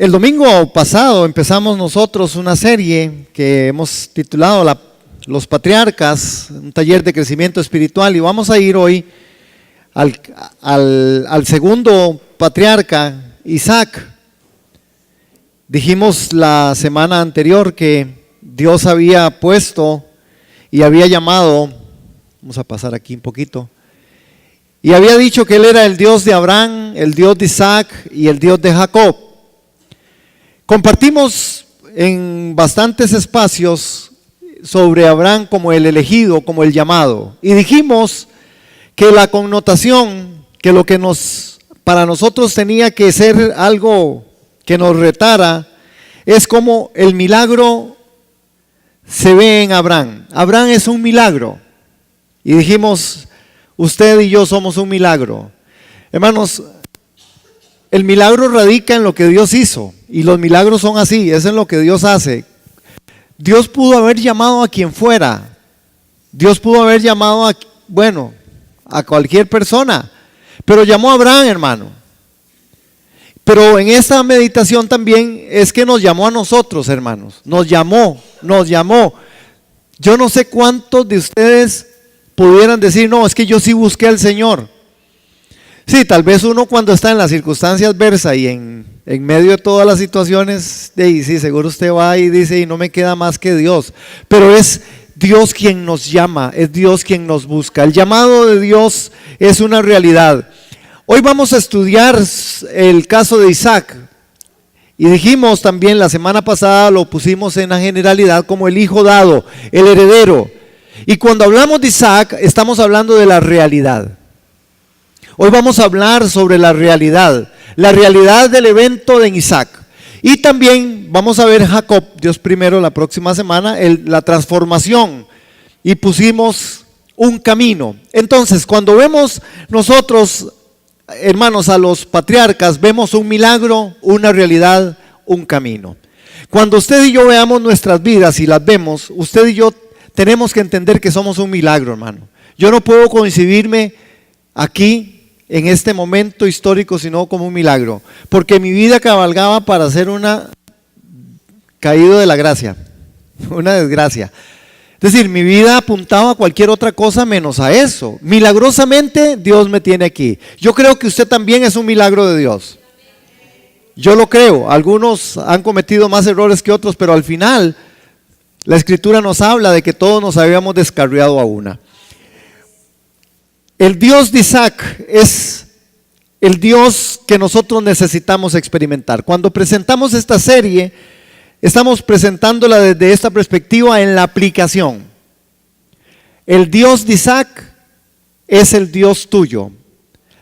El domingo pasado empezamos nosotros una serie que hemos titulado Los Patriarcas, un taller de crecimiento espiritual, y vamos a ir hoy al segundo patriarca, Isaac. Dijimos la semana anterior que Dios había puesto y había llamado, vamos a pasar aquí un poquito, y había dicho que Él era el Dios de Abraham, el Dios de Isaac y el Dios de Jacob. Compartimos en bastantes espacios sobre Abraham como el elegido, como el llamado, y dijimos que la connotación, que lo que para nosotros tenía que ser algo que nos retara, es como el milagro se ve en Abraham. Abraham es un milagro, y dijimos, usted y yo somos un milagro. Hermanos, el milagro radica en lo que Dios hizo, y los milagros son así, es en lo que Dios hace. Dios pudo haber llamado a quien fuera, Dios pudo haber llamado a cualquier persona, pero llamó a Abraham, hermano. Pero en esta meditación también es que nos llamó a nosotros, hermanos, nos llamó. Yo no sé cuántos de ustedes pudieran decir, no, es que yo sí busqué al Señor. Sí, tal vez uno cuando está en las circunstancias adversas y en medio de todas las situaciones, sí, seguro usted va y dice, y no me queda más que Dios. Pero es Dios quien nos llama, es Dios quien nos busca. El llamado de Dios es una realidad. Hoy vamos a estudiar el caso de Isaac. Y dijimos también la semana pasada, lo pusimos en la generalidad como el hijo dado, el heredero. Y cuando hablamos de Isaac, estamos hablando de la realidad. Hoy vamos a hablar sobre la realidad del evento de Isaac. Y también vamos a ver Jacob, Dios primero, la próxima semana, la transformación. Y pusimos un camino. Entonces, cuando vemos nosotros, hermanos, a los patriarcas, vemos un milagro, una realidad, un camino. Cuando usted y yo veamos nuestras vidas y las vemos, usted y yo tenemos que entender que somos un milagro, hermano. Yo no puedo coincidirme aquí en este momento histórico sino como un milagro, porque mi vida cabalgaba para ser caído de la gracia, una desgracia. Es decir, mi vida apuntaba a cualquier otra cosa menos a eso. Milagrosamente Dios me tiene aquí. Yo creo que usted también es un milagro de Dios. Yo lo creo. Algunos han cometido más errores que otros, pero al final la Escritura nos habla de que todos nos habíamos descarriado a una. El Dios de Isaac es el Dios que nosotros necesitamos experimentar. Cuando presentamos esta serie, estamos presentándola desde esta perspectiva en la aplicación. El Dios de Isaac es el Dios tuyo.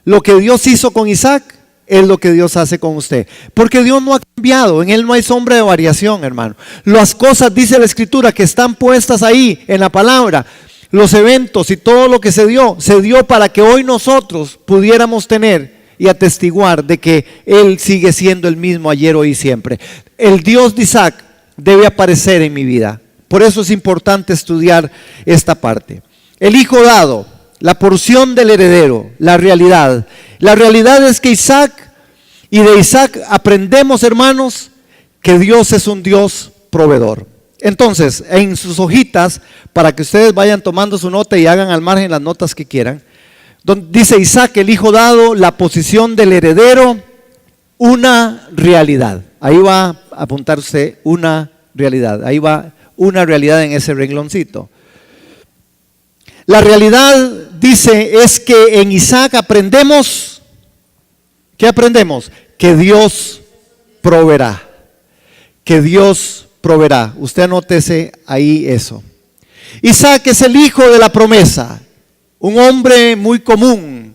Lo que Dios hizo con Isaac es lo que Dios hace con usted. Porque Dios no ha cambiado, en Él no hay sombra de variación, hermano. Las cosas, dice la Escritura, que están puestas ahí en la palabra, los eventos y todo lo que se dio para que hoy nosotros pudiéramos tener y atestiguar de que Él sigue siendo el mismo ayer, hoy y siempre. El Dios de Isaac debe aparecer en mi vida. Por eso es importante estudiar esta parte. El hijo dado, la porción del heredero, la realidad. La realidad es que de Isaac aprendemos, hermanos, que Dios es un Dios proveedor. Entonces, en sus hojitas, para que ustedes vayan tomando su nota y hagan al margen las notas que quieran, donde dice Isaac, el hijo dado, la posición del heredero, una realidad. Ahí va a apuntar usted una realidad. Ahí va una realidad en ese rengloncito. La realidad, dice, es que en Isaac aprendemos, ¿qué aprendemos? Que Dios proveerá. Que Dios proveerá. Usted anótese ahí eso. Isaac es el hijo de la promesa, un hombre muy común.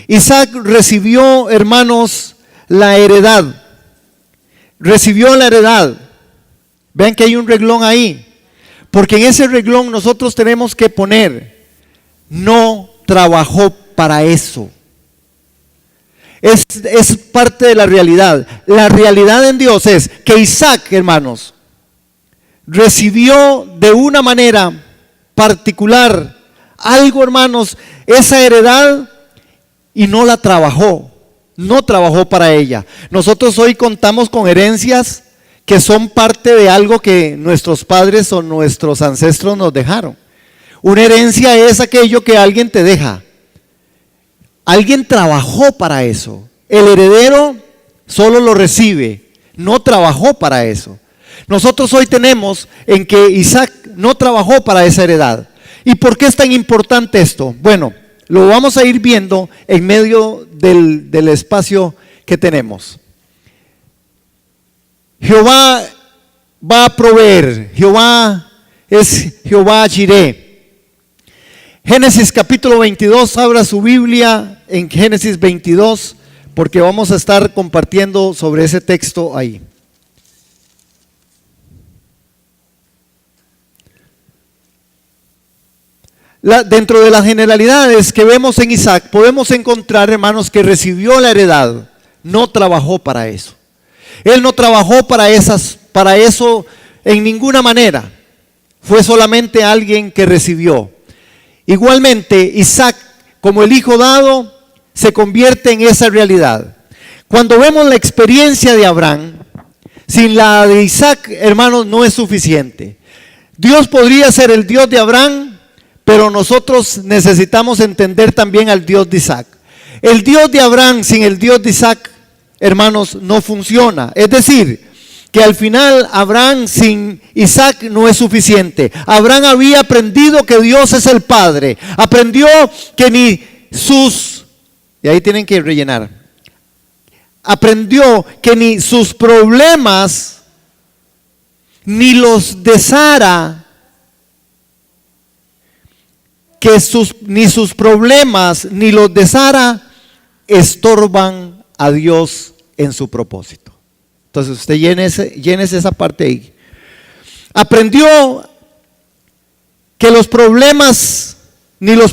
Isaac recibió, hermanos, la heredad. Recibió la heredad. Vean que hay un reglón ahí, porque en ese reglón nosotros tenemos que poner, no trabajó para eso. Es parte de la realidad. La realidad en Dios es que Isaac, hermanos, recibió de una manera particular algo, hermanos, esa heredad, y no la trabajó. no trabajó para ella. Nosotros hoy contamos con herencias que son parte de algo que nuestros padres o nuestros ancestros nos dejaron. Una herencia es aquello que alguien te deja. Alguien trabajó para eso. El heredero solo lo recibe, no trabajó para eso. Nosotros hoy tenemos en que Isaac no trabajó para esa heredad. ¿Y por qué es tan importante esto? Bueno, lo vamos a ir viendo en medio del espacio que tenemos. Jehová va a proveer. Jehová es Jehová Jireh. Génesis capítulo 22, abra su Biblia en Génesis 22, porque vamos a estar compartiendo sobre ese texto ahí. Dentro de las generalidades que vemos en Isaac, podemos encontrar, hermanos, que recibió la heredad, no trabajó para eso. Él no trabajó para eso en ninguna manera. Fue solamente alguien que recibió. Igualmente, Isaac, como el hijo dado, se convierte en esa realidad. Cuando vemos la experiencia de Abraham, sin la de Isaac, hermanos, no es suficiente. Dios podría ser el Dios de Abraham, pero nosotros necesitamos entender también al Dios de Isaac. El Dios de Abraham sin el Dios de Isaac, hermanos, no funciona. Es decir, que al final Abraham sin Isaac no es suficiente. Abraham había aprendido que Dios es el Padre. Aprendió que ni sus, y ahí tienen que rellenar, aprendió que ni sus problemas, ni los de Sara, ni sus problemas, ni los de Sara estorban a Dios en su propósito. Entonces usted llénese esa parte ahí. Aprendió que los problemas, ni los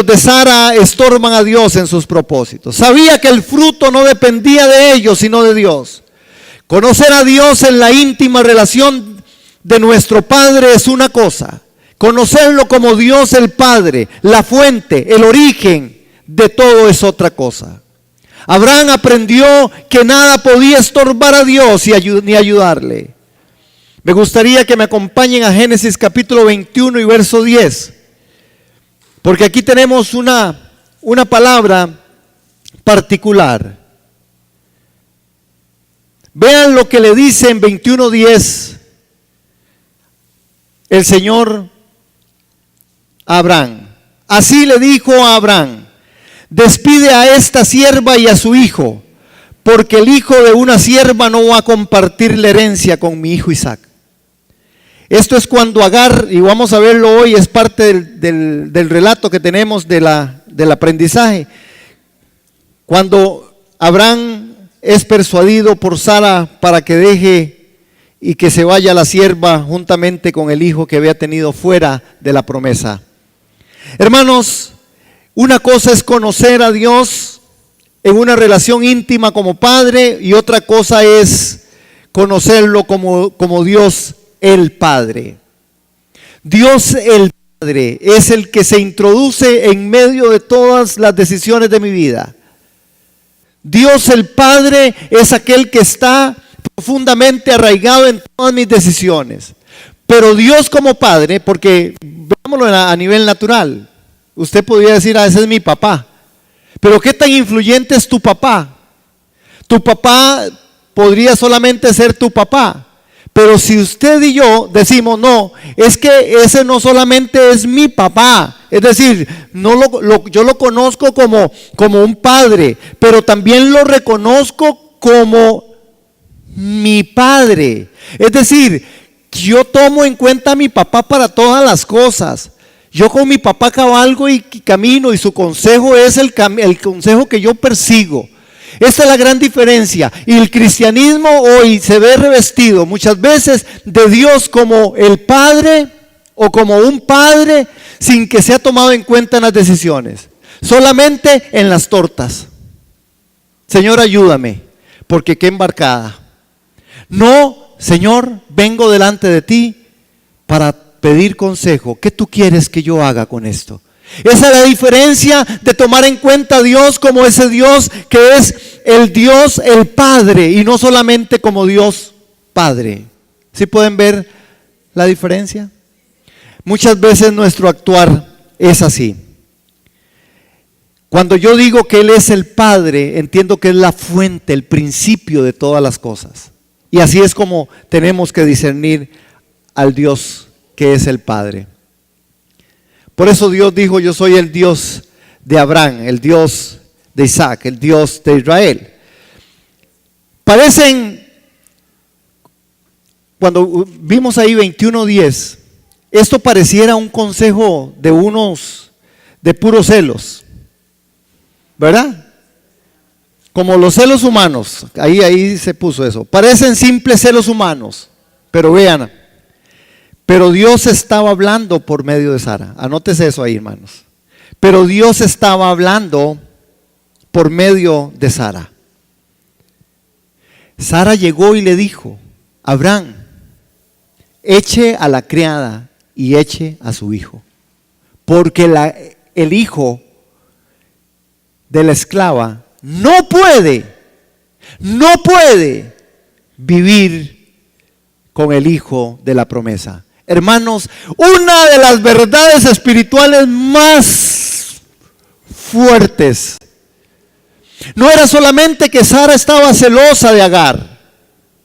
de Sara estorban a Dios en sus propósitos. Sabía que el fruto no dependía de ellos, sino de Dios. Conocer a Dios en la íntima relación de nuestro Padre es una cosa. Conocerlo como Dios el Padre, la fuente, el origen de todo es otra cosa. Abraham aprendió que nada podía estorbar a Dios ni ayudarle. Me gustaría que me acompañen a Génesis capítulo 21 y verso 10. Porque aquí tenemos una palabra particular. Vean lo que le dice en 21:10 el Señor a Abraham. Así le dijo a Abraham: despide a esta sierva y a su hijo, porque el hijo de una sierva no va a compartir la herencia con mi hijo Isaac. Esto es cuando Agar, y vamos a verlo hoy, es parte del relato que tenemos del aprendizaje. Cuando Abraham es persuadido por Sara para que deje y que se vaya la sierva juntamente con el hijo que había tenido fuera de la promesa. Hermanos, una cosa es conocer a Dios en una relación íntima como Padre, y otra cosa es conocerlo como Dios el Padre. Dios el Padre es el que se introduce en medio de todas las decisiones de mi vida. Dios el Padre es aquel que está profundamente arraigado en todas mis decisiones. Pero Dios como Padre, porque veámoslo a nivel natural, usted podría decir: ese es mi papá. Pero ¿qué tan influyente es tu papá? Tu papá podría solamente ser tu papá. Pero si usted y yo decimos: no, es que ese no solamente es mi papá, es decir, yo lo conozco como un padre, pero también lo reconozco como mi padre. Es decir, yo tomo en cuenta a mi papá para todas las cosas. Yo con mi papá cabalgo y camino, y su consejo es el consejo que yo persigo. Esta es la gran diferencia. Y el cristianismo hoy se ve revestido muchas veces de Dios como el Padre o como un padre, sin que sea tomado en cuenta en las decisiones, solamente en las tortas. Señor, ayúdame, porque qué embarcada. No, Señor, vengo delante de ti para pedir consejo. ¿Qué tú quieres que yo haga con esto? Esa es la diferencia de tomar en cuenta a Dios como ese Dios que es el Dios, el Padre, y no solamente como Dios Padre. ¿Sí pueden ver la diferencia? Muchas veces nuestro actuar es así. Cuando yo digo que Él es el Padre, entiendo que es la fuente, el principio de todas las cosas. Y así es como tenemos que discernir al Dios que es el Padre. Por eso Dios dijo: yo soy el Dios de Abraham, el Dios de Isaac, el Dios de Israel. Parecen, cuando vimos ahí 21:10, esto pareciera un consejo de unos de puros celos, ¿verdad? Como los celos humanos, ahí se puso eso. Parecen simples celos humanos, pero vean, pero Dios estaba hablando por medio de Sara. Anótese eso ahí, hermanos. Pero Dios estaba hablando por medio de Sara. Sara llegó y le dijo: Abraham, eche a la criada y eche a su hijo, porque el hijo de la esclava no puede vivir con el hijo de la promesa. Hermanos, una de las verdades espirituales más fuertes no era solamente que Sara estaba celosa de Agar.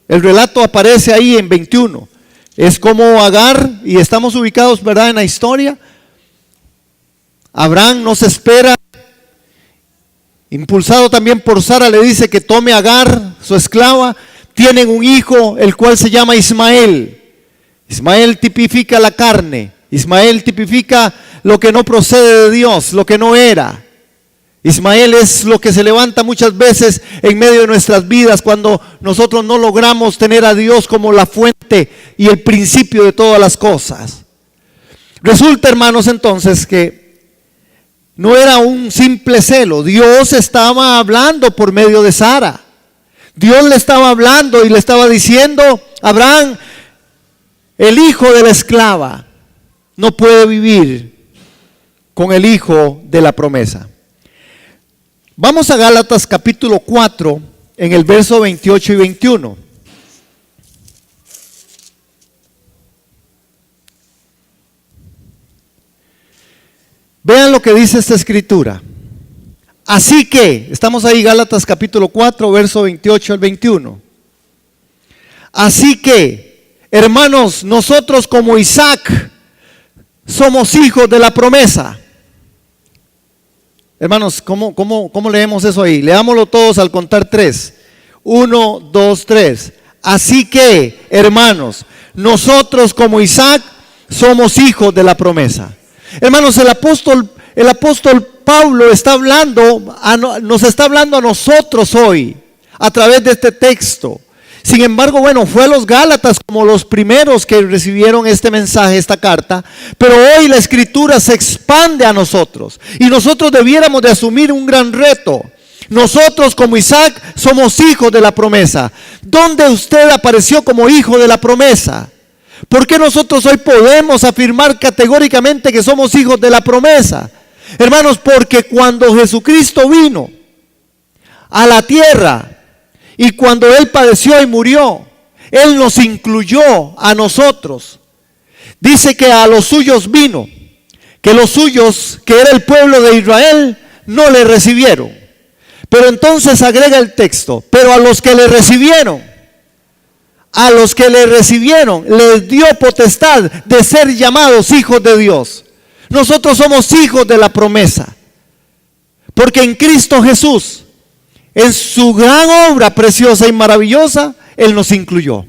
El relato aparece ahí en 21. Es como Agar, y estamos ubicados, ¿verdad?, en la historia. Abraham no se espera, impulsado también por Sara, le dice que tome a Agar, su esclava. Tienen un hijo, el cual se llama Ismael. Ismael tipifica la carne. Ismael tipifica lo que no procede de Dios, lo que no era. Ismael es lo que se levanta muchas veces en medio de nuestras vidas cuando nosotros no logramos tener a Dios como la fuente y el principio de todas las cosas. Resulta, hermanos, entonces que no era un simple celo. Dios estaba hablando por medio de Sara. Dios le estaba hablando y le estaba diciendo: Abraham, el hijo de la esclava no puede vivir con el hijo de la promesa. Vamos a Gálatas capítulo 4, en el verso 28 y 21. Vean lo que dice esta escritura. Así que, estamos ahí, Gálatas capítulo 4, verso 28 al 21. Así que, hermanos, nosotros como Isaac somos hijos de la promesa. Hermanos, ¿cómo leemos eso ahí? Leámoslo todos al contar 3. 1, 2, 3. Así que, hermanos, nosotros como Isaac somos hijos de la promesa. Hermanos, el apóstol Pablo nos está hablando a nosotros hoy a través de este texto. Sin embargo, fue a los Gálatas como los primeros que recibieron este mensaje, esta carta, pero hoy la escritura se expande a nosotros y nosotros debiéramos de asumir un gran reto. Nosotros como Isaac somos hijos de la promesa. ¿Dónde usted apareció como hijo de la promesa? ¿Por qué nosotros hoy podemos afirmar categóricamente que somos hijos de la promesa? Hermanos, porque cuando Jesucristo vino a la tierra y cuando Él padeció y murió, Él nos incluyó a nosotros. Dice que a los suyos vino, que los suyos, que era el pueblo de Israel, no le recibieron. Pero entonces agrega el texto: pero a los que le recibieron, les dio potestad de ser llamados hijos de Dios. Nosotros somos hijos de la promesa, porque en Cristo Jesús, en su gran obra preciosa y maravillosa, Él nos incluyó.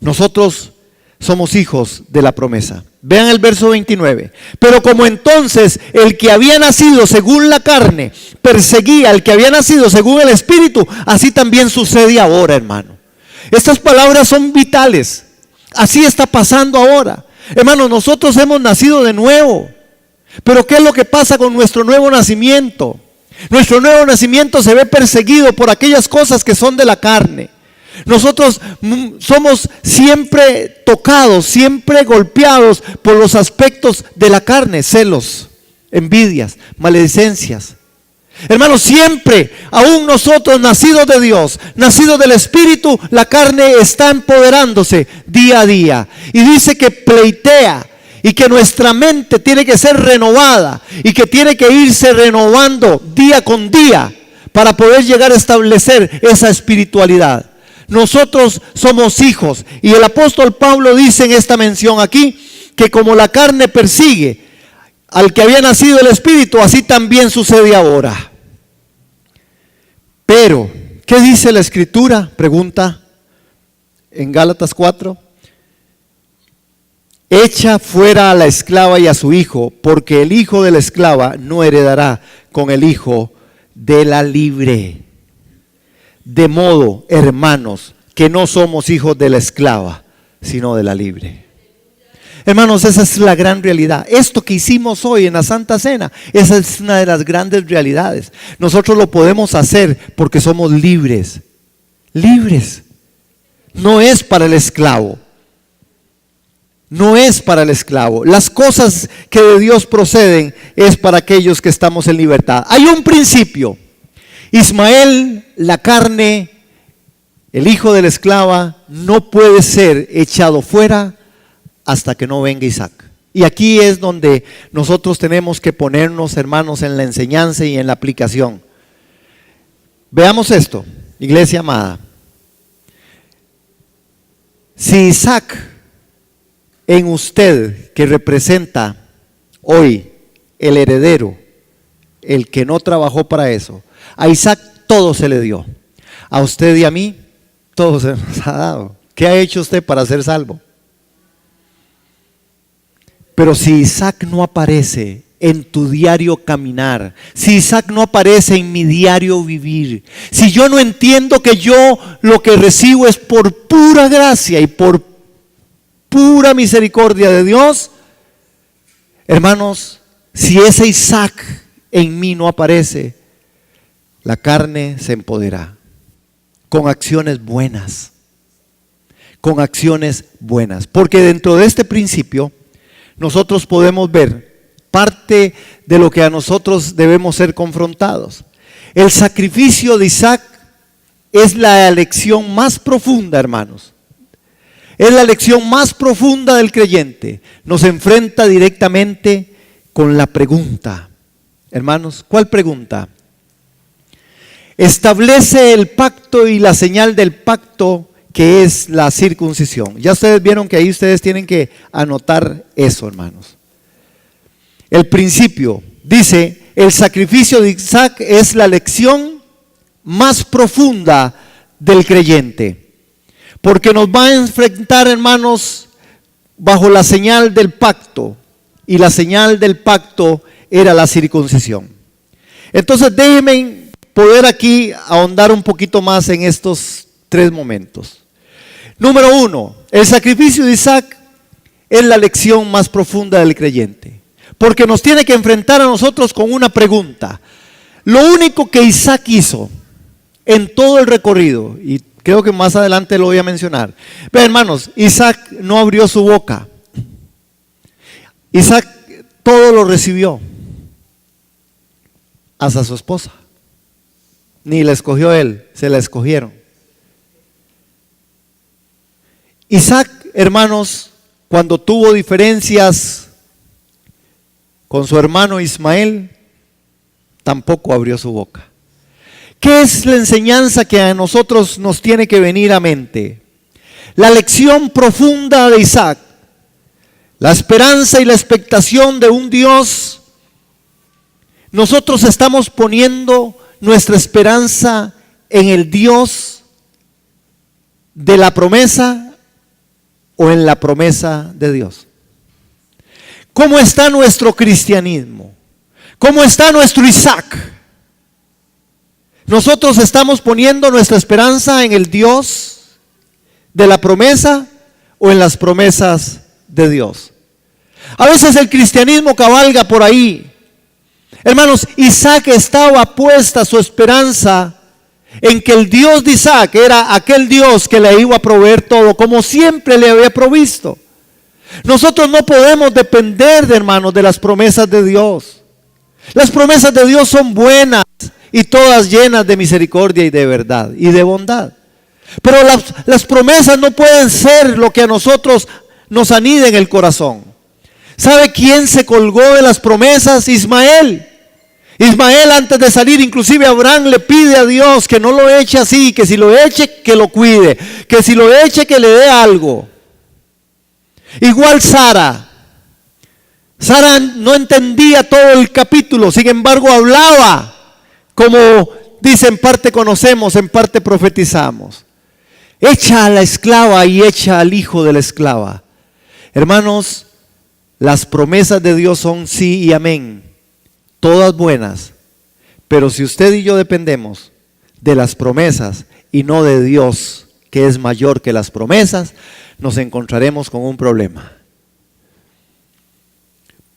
Nosotros somos hijos de la promesa. Vean el verso 29. Pero como entonces el que había nacido según la carne perseguía al que había nacido según el Espíritu, así también sucede ahora, hermano. Estas palabras son vitales. Así está pasando ahora. Hermanos, nosotros hemos nacido de nuevo. Pero ¿qué es lo que pasa con nuestro nuevo nacimiento? Nuestro nuevo nacimiento se ve perseguido por aquellas cosas que son de la carne. Nosotros somos siempre tocados, siempre golpeados por los aspectos de la carne, celos, envidias, maledicencias. Hermanos, siempre, aún nosotros nacidos de Dios, nacidos del Espíritu, la carne está empoderándose día a día. Y dice que pleitea y que nuestra mente tiene que ser renovada y que tiene que irse renovando día con día para poder llegar a establecer esa espiritualidad. Nosotros somos hijos y el apóstol Pablo dice en esta mención aquí que como la carne persigue al que había nacido el Espíritu, así también sucede ahora. Pero, ¿qué dice la Escritura? Pregunta en Gálatas 4. Echa fuera a la esclava y a su hijo, porque el hijo de la esclava no heredará con el hijo de la libre. De modo, hermanos, que no somos hijos de la esclava, sino de la libre. Hermanos, esa es la gran realidad. Esto que hicimos hoy en la Santa Cena, esa es una de las grandes realidades. Nosotros lo podemos hacer porque somos libres. Libres. No es para el esclavo. No es para el esclavo. Las cosas que de Dios proceden es para aquellos que estamos en libertad. Hay un principio. Ismael, la carne, el hijo de la esclava, no puede ser echado fuera hasta que no venga Isaac. Y aquí es donde nosotros tenemos que ponernos, hermanos, en la enseñanza y en la aplicación. Veamos esto, iglesia amada. Si Isaac en usted, que representa hoy el heredero, el que no trabajó para eso, a Isaac todo se le dio. A usted y a mí todo se nos ha dado. ¿Qué ha hecho usted para ser salvo? Pero si Isaac no aparece en tu diario caminar, si Isaac no aparece en mi diario vivir, si yo no entiendo que yo lo que recibo es por pura gracia y por pura misericordia de Dios, hermanos, si ese Isaac en mí no aparece, la carne se empodera con acciones buenas, porque dentro de este principio nosotros podemos ver parte de lo que a nosotros debemos ser confrontados. El sacrificio de Isaac es la lección más profunda, hermanos. Es la lección más profunda del creyente. Nos enfrenta directamente con la pregunta. Hermanos, ¿cuál pregunta? Establece el pacto y la señal del pacto, que es la circuncisión. Ya ustedes vieron que ahí ustedes tienen que anotar eso, hermanos. El principio dice, el sacrificio de Isaac es la lección más profunda del creyente, porque nos va a enfrentar, hermanos, bajo la señal del pacto, y la señal del pacto era la circuncisión. Entonces déjenme poder aquí ahondar un poquito más en estos tres momentos. Número uno, el sacrificio de Isaac es la lección más profunda del creyente, porque nos tiene que enfrentar a nosotros con una pregunta. Lo único que Isaac hizo en todo el recorrido, y creo que más adelante lo voy a mencionar. Vean, hermanos, Isaac no abrió su boca. Isaac todo lo recibió, hasta su esposa. Ni la escogió él, se la escogieron. Isaac, hermanos, cuando tuvo diferencias con su hermano Ismael, tampoco abrió su boca. ¿Qué es la enseñanza que a nosotros nos tiene que venir a mente? La lección profunda de Isaac, la esperanza y la expectación de un Dios. Nosotros estamos poniendo nuestra esperanza en el Dios de la promesa o en la promesa de Dios. ¿Cómo está nuestro cristianismo? ¿Cómo está nuestro Isaac? Nosotros estamos poniendo nuestra esperanza en el Dios de la promesa o en las promesas de Dios. A veces el cristianismo cabalga por ahí. Hermanos, Isaac estaba puesta su esperanza en que el Dios de Isaac era aquel Dios que le iba a proveer todo, como siempre le había provisto. Nosotros no podemos depender, hermanos, de las promesas de Dios. Las promesas de Dios son buenas y todas llenas de misericordia y de verdad y de bondad. Pero las promesas no pueden ser lo que a nosotros nos anida en el corazón. ¿Sabe quién se colgó de las promesas? Ismael. Ismael, antes de salir, inclusive Abraham le pide a Dios que no lo eche así, que si lo eche, que lo cuide, que si lo eche, que le dé algo. Igual Sara. Sara no entendía todo el capítulo, sin embargo hablaba, como dice, en parte conocemos, en parte profetizamos. Echa a la esclava y echa al hijo de la esclava. Hermanos, las promesas de Dios son sí y amén, todas buenas. Pero si usted y yo dependemos de las promesas y no de Dios, que es mayor que las promesas, nos encontraremos con un problema.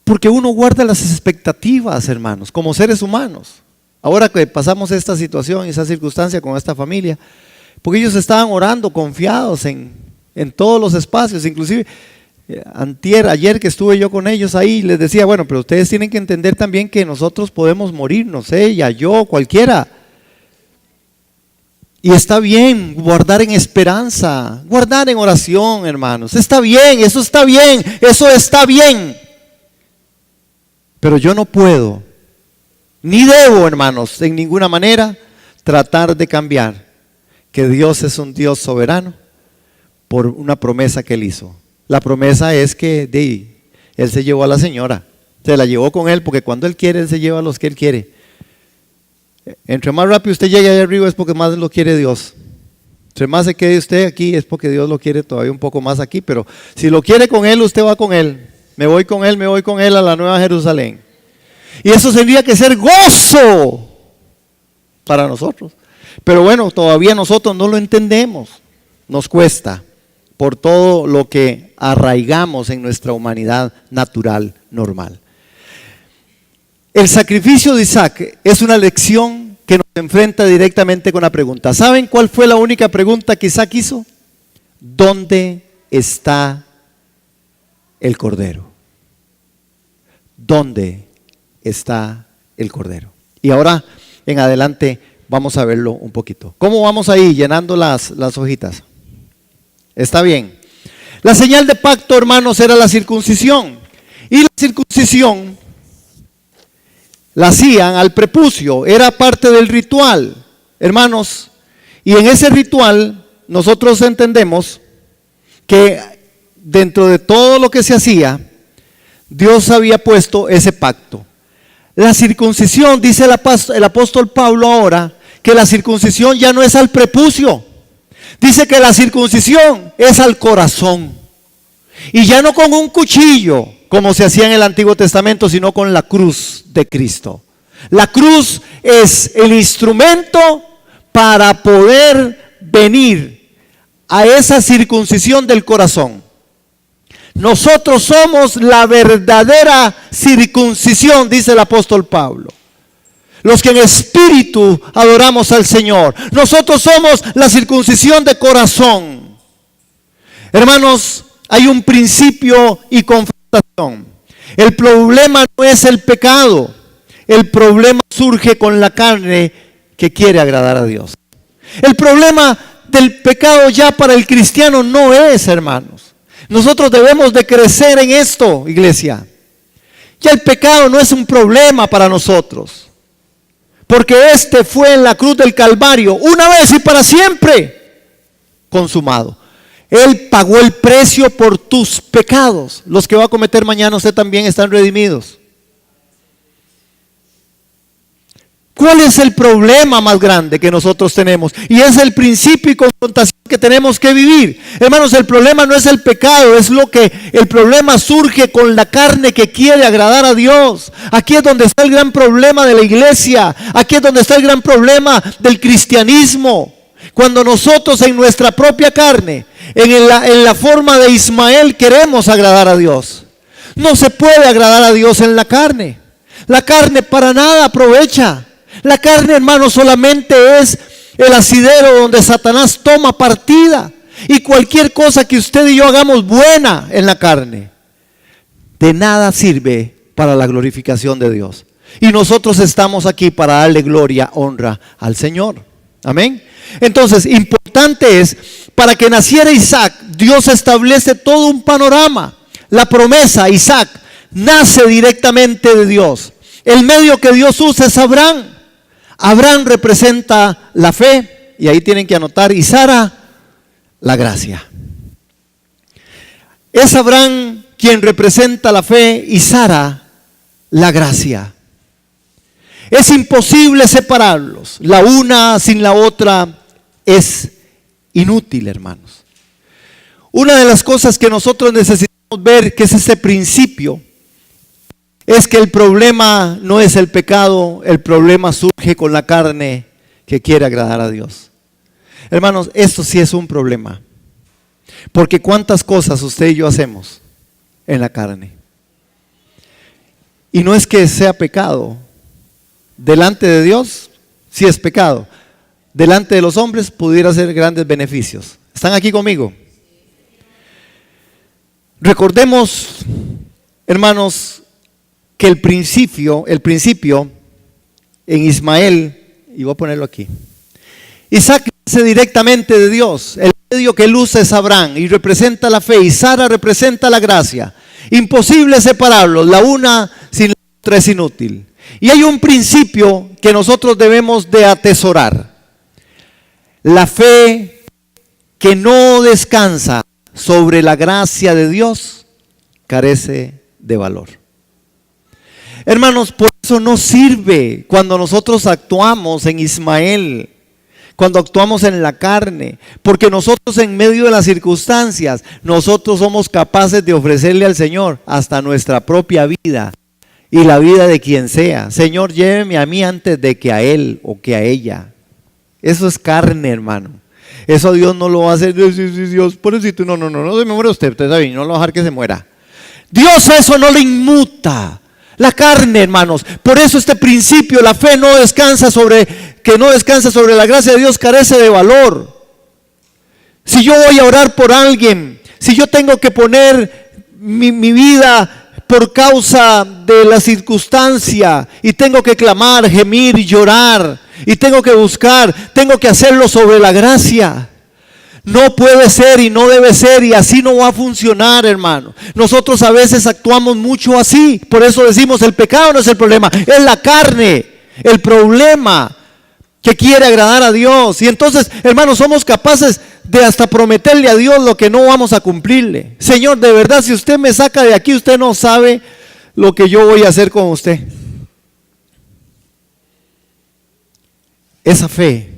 Porque uno guarda las expectativas, hermanos, como seres humanos. Ahora que pasamos esta situación y esa circunstancia con esta familia, porque ellos estaban orando confiados en todos los espacios, inclusive ayer que estuve yo con ellos ahí, les decía, bueno, pero ustedes tienen que entender también que nosotros podemos morirnos, ella, yo, cualquiera. Y está bien guardar en esperanza, guardar en oración, hermanos. Está bien, eso está bien, eso está bien. Pero yo no puedo, ni debo, hermanos, en ninguna manera tratar de cambiar que Dios es un Dios soberano por una promesa que Él hizo. La promesa es que Él se llevó a la señora, se la llevó con Él, porque cuando Él quiere, Él se lleva a los que Él quiere. Entre más rápido usted llegue allá arriba es porque más lo quiere Dios. Entre más se quede usted aquí es porque Dios lo quiere todavía un poco más aquí, pero si lo quiere con Él, usted va con Él. Me voy con Él a la Nueva Jerusalén. Y eso tendría que ser gozo para nosotros. Pero bueno, todavía nosotros no lo entendemos. Nos cuesta por todo lo que arraigamos en nuestra humanidad natural, normal. El sacrificio de Isaac es una lección que nos enfrenta directamente con la pregunta. ¿Saben cuál fue la única pregunta que Isaac hizo? ¿Dónde está el cordero? ¿Dónde está el cordero? Y ahora en adelante vamos a verlo un poquito. ¿Cómo vamos ahí llenando las hojitas? Está bien. La señal de pacto, hermanos, era la circuncisión. Y la circuncisión la hacían al prepucio, era parte del ritual, hermanos. Y en ese ritual nosotros entendemos que dentro de todo lo que se hacía, Dios había puesto ese pacto. La circuncisión, dice el apóstol Pablo ahora, que la circuncisión ya no es al prepucio. Dice que la circuncisión es al corazón. Y ya no con un cuchillo, como se hacía en el Antiguo Testamento, sino con la cruz de Cristo. La cruz es el instrumento para poder venir a esa circuncisión del corazón. Nosotros somos la verdadera circuncisión, dice el apóstol Pablo. Los que en espíritu adoramos al Señor. Nosotros somos la circuncisión de corazón. Hermanos, hay un principio y confrontación. El problema no es el pecado. El problema surge con la carne que quiere agradar a Dios. El problema del pecado ya para el cristiano no es, hermanos. Nosotros debemos de crecer en esto, iglesia. Ya el pecado no es un problema para nosotros. Porque este fue en la cruz del Calvario, una vez y para siempre, consumado. Él pagó el precio por tus pecados. Los que va a cometer mañana usted también están redimidos. ¿Cuál es el problema más grande que nosotros tenemos? Y es el principio y confrontación que tenemos que vivir. Hermanos, el problema no es el pecado, el problema surge con la carne que quiere agradar a Dios. Aquí es donde está el gran problema de la iglesia. Aquí es donde está el gran problema del cristianismo. Cuando nosotros en nuestra propia carne, en la forma de Ismael, queremos agradar a Dios. No se puede agradar a Dios en la carne. La carne para nada aprovecha. La carne, hermano, solamente es el asidero donde Satanás toma partida. Y cualquier cosa que usted y yo hagamos buena en la carne, de nada sirve para la glorificación de Dios. Y nosotros estamos aquí para darle gloria, honra al Señor. Amén. Entonces, importante es, para que naciera Isaac, Dios establece todo un panorama. La promesa, Isaac, nace directamente de Dios. El medio que Dios usa es Abraham. Abraham representa la fe, y ahí tienen que anotar, y Sara, la gracia. Es Abraham quien representa la fe y Sara, la gracia. Es imposible separarlos. La una sin la otra es inútil, hermanos. Una de las cosas que nosotros necesitamos ver, que es este principio, es que el problema no es el pecado, el problema surge con la carne que quiere agradar a Dios. Hermanos, esto sí es un problema, porque cuántas cosas usted y yo hacemos en la carne. Y no es que sea pecado, delante de Dios sí es pecado, delante de los hombres pudiera ser grandes beneficios. ¿Están aquí conmigo? Recordemos, hermanos, que el principio en Ismael, y voy a ponerlo aquí, Isaac nace directamente de Dios. El medio que él usa es Abraham y representa la fe, y Sara representa la gracia. Imposible separarlos, la una sin la otra es inútil. Y hay un principio que nosotros debemos de atesorar. La fe que no descansa sobre la gracia de Dios carece de valor. Hermanos, por eso no sirve cuando nosotros actuamos en Ismael, cuando actuamos en la carne, porque nosotros en medio de las circunstancias, nosotros somos capaces de ofrecerle al Señor hasta nuestra propia vida y la vida de quien sea. Señor, lléveme a mí antes de que a él o que a ella. Eso es carne, hermano. Eso Dios no lo va a hacer. Dios, pobrecito, no se me muere usted está bien, no lo va a dejar que se muera. Dios a eso no le inmuta. La carne, hermanos. Por eso este principio, la fe no descansa sobre la gracia de Dios, carece de valor. Si yo voy a orar por alguien, si yo tengo que poner mi vida por causa de la circunstancia y tengo que clamar, gemir y llorar y tengo que buscar, tengo que hacerlo sobre la gracia. No puede ser y no debe ser, y así no va a funcionar, hermano. Nosotros a veces actuamos mucho así. Por eso decimos, el pecado no es el problema, es la carne el problema que quiere agradar a Dios. Y entonces, hermanos, somos capaces de hasta prometerle a Dios lo que no vamos a cumplirle. Señor, de verdad, si usted me saca de aquí, usted no sabe lo que yo voy a hacer con usted. Esa fe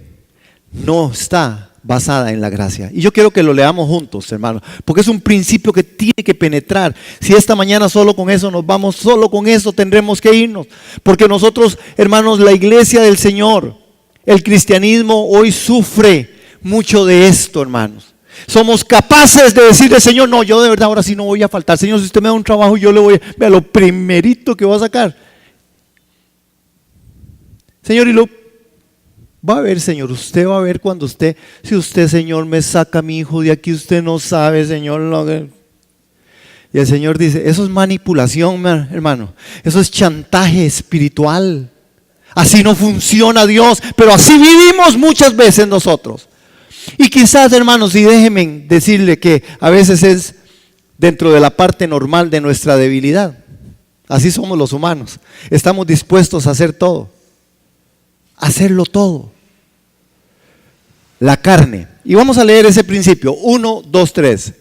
no está basada en la gracia. Y yo quiero que lo leamos juntos, hermanos, porque es un principio que tiene que penetrar. Si esta mañana solo con eso nos vamos, solo con eso tendremos que irnos. Porque nosotros, hermanos, la iglesia del Señor, el cristianismo hoy sufre mucho de esto, hermanos. Somos capaces de decirle, Señor, no, yo de verdad ahora sí no voy a faltar. Señor, si usted me da un trabajo, yo le voy a, vea, lo primerito que voy a sacar. Señor, y lo va a ver, Señor, usted va a ver cuando usted, si usted, Señor, me saca a mi hijo de aquí, usted no sabe, Señor. Y el Señor dice, eso es manipulación, hermano. Eso es chantaje espiritual. Así no funciona Dios, pero así vivimos muchas veces nosotros. Y quizás, hermanos, y déjenme decirle que a veces es dentro de la parte normal de nuestra debilidad. Así somos los humanos. Estamos dispuestos a hacer todo. Hacerlo todo. La carne. Y vamos a leer ese principio. 1, 2, 3.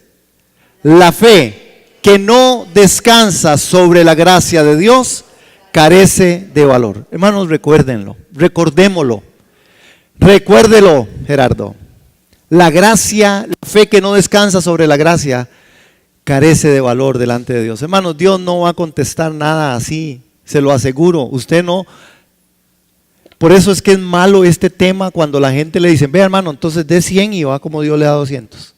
La fe que no descansa sobre la gracia de Dios carece de valor. Hermanos, recuérdenlo. Recordémoslo. Recuérdelo, Gerardo. La gracia, la fe que no descansa sobre la gracia carece de valor delante de Dios. Hermanos, Dios no va a contestar nada así. Se lo aseguro. Usted no. Por eso es que es malo este tema cuando la gente le dice, ve hermano, entonces dé 100 y va como Dios le da 200.